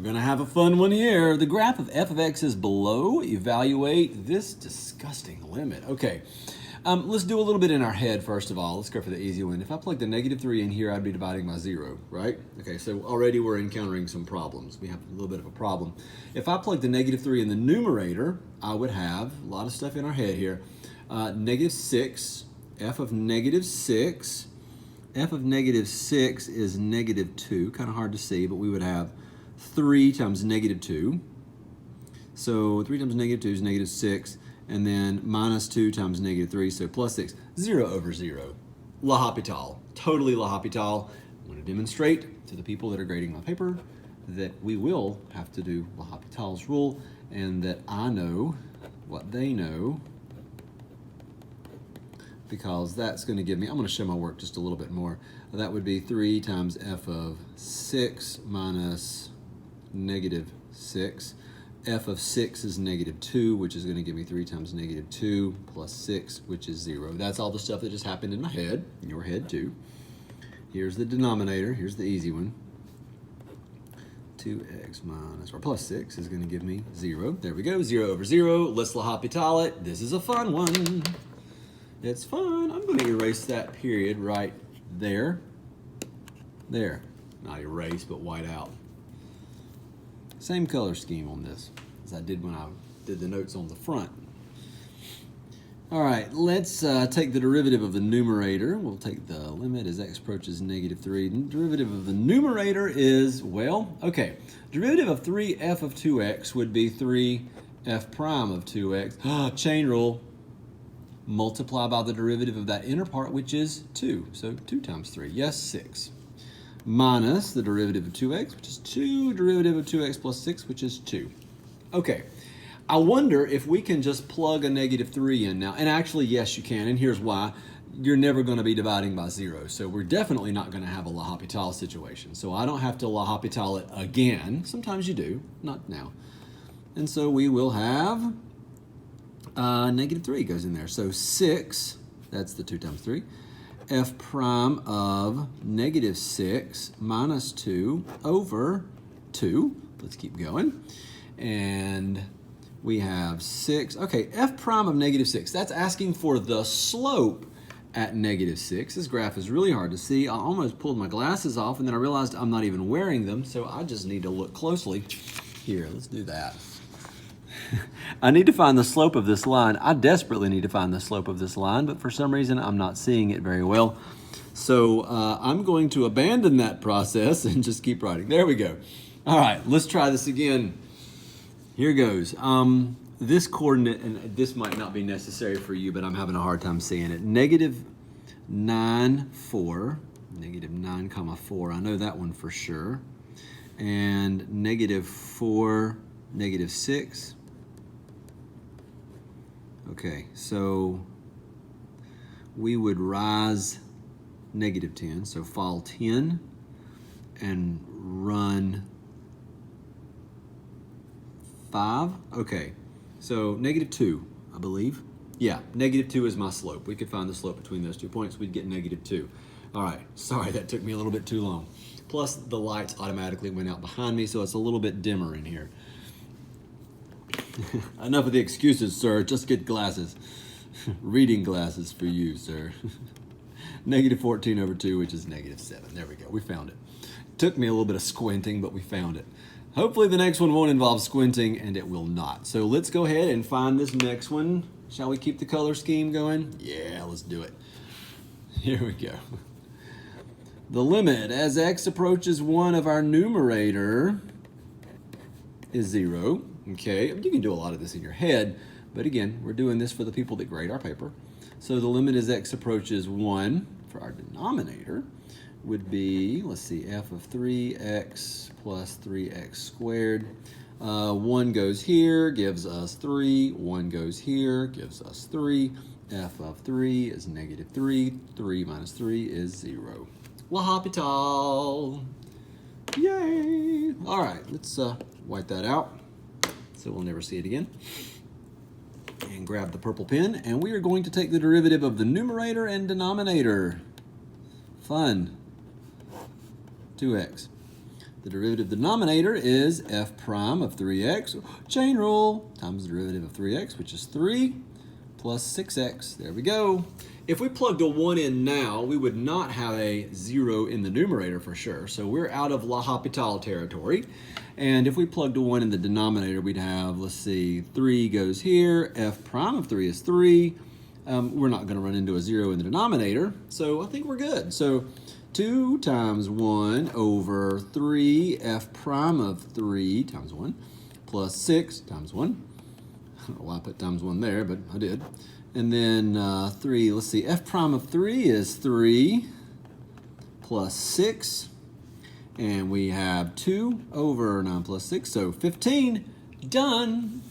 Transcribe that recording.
going to have a fun one here. The graph of f of x is below. Evaluate this disgusting limit. Okay, let's do a little bit in our head first of all. Let's go for the easy one. If I plug the -3 in here, I'd be dividing by 0, right? Okay, so already we're encountering some problems. We have a little bit of a problem. If I plug the -3 in the numerator, I would have a lot of stuff in our head here. -6, f of -6. F of -6 is -2, kind of hard to see, but we would have 3 times -2. So 3 times -2 is -6, and then -2 times -3, so +6, 0 over 0. L'Hopital, totally L'Hopital. I'm going to demonstrate to the people that are grading my paper that we will have to do L'Hopital's rule, and that I know what they know, because that's going to give me, I'm going to show my work just a little bit more. That would be 3 times f of 6 minus -6. F of 6 is -2, which is going to give me 3 times -2 plus 6, which is 0. That's all the stuff that just happened in my head, in your head too. Here's the denominator. Here's the easy one. 2x minus, or plus 6 is going to give me 0. There we go, 0 over 0. Let's L'Hopital it. This is a fun one. It's fun. I'm going to erase that period right there. There. Not erase, but white out. Same color scheme on this as I did when I did the notes on the front. All right, let's take the derivative of the numerator. We'll take the limit as x approaches -3. Derivative of the numerator is, well, okay. Derivative of 3f of 2x would be 3f prime of 2x. Chain rule. Multiply by the derivative of that inner part, which is 2. So 2 times 3, yes, 6. Minus the derivative of 2x, which is 2, derivative of 2x plus 6, which is 2. Okay, I wonder if we can just plug a -3 in now. And actually, yes, you can, and here's why. You're never going to be dividing by 0, so we're definitely not going to have a L'Hopital situation. So I don't have to L'Hopital it again. Sometimes you do, not now. And so we will have -3 goes in there. So 6, that's the 2 times 3, f prime of -6 minus 2 over 2. Let's keep going. And we have 6. Okay, f prime of -6. That's asking for the slope at -6. This graph is really hard to see. I almost pulled my glasses off, and then I realized I'm not even wearing them, so I just need to look closely. Here, let's do that. I need to find the slope of this line. I desperately need to find the slope of this line, but for some reason I'm not seeing it very well. So I'm going to abandon that process and just keep writing. There we go. All right, let's try this again. Here goes. This coordinate, and this might not be necessary for you, but I'm having a hard time seeing it. -9, 4, -9, 4. I know that one for sure. And -4, -6. Okay, so we would rise -10, so fall 10 and run 5. Okay, so -2, I believe. Yeah, -2 is my slope. We could find the slope between those 2 points. We'd get -2. All right, sorry, that took me a little bit too long. Plus, the lights automatically went out behind me, so it's a little bit dimmer in here. Enough of the excuses, sir. Just get glasses. Reading glasses for you, sir. -14 over 2, which is -7. There we go. We found it. Took me a little bit of squinting, but we found it. Hopefully the next one won't involve squinting, and it will not. So let's go ahead and find this next one. Shall we keep the color scheme going? Yeah, let's do it. Here we go. The limit as x approaches 1 of our numerator is 0. Okay, you can do a lot of this in your head, but again, we're doing this for the people that grade our paper. So the limit as x approaches 1 for our denominator would be, let's see, f of 3x plus 3x squared. 1 goes here, gives us 3. 1 goes here, gives us 3. F of 3 is -3. 3 minus 3 is 0. L'Hopital! Yay! All right, let's wipe that out so we'll never see it again. And grab the purple pen, and we are going to take the derivative of the numerator and denominator. Fun. 2x. The derivative denominator is f prime of 3x, chain rule, times the derivative of 3x, which is 3, plus 6x. There we go. If we plugged a 1 in now, we would not have a 0 in the numerator for sure. So we're out of L'Hopital territory. And if we plugged a 1 in the denominator, we'd have, let's see, 3 goes here, f prime of 3 is 3. We're not going to run into a 0 in the denominator, so I think we're good. So 2 times 1 over 3 f prime of 3 times 1 plus 6 times 1. I don't know why I put times 1 there, but I did. And then 3, let's see, f prime of 3 is 3 plus 6. And we have 2 over 9 plus 6, so 15. Done.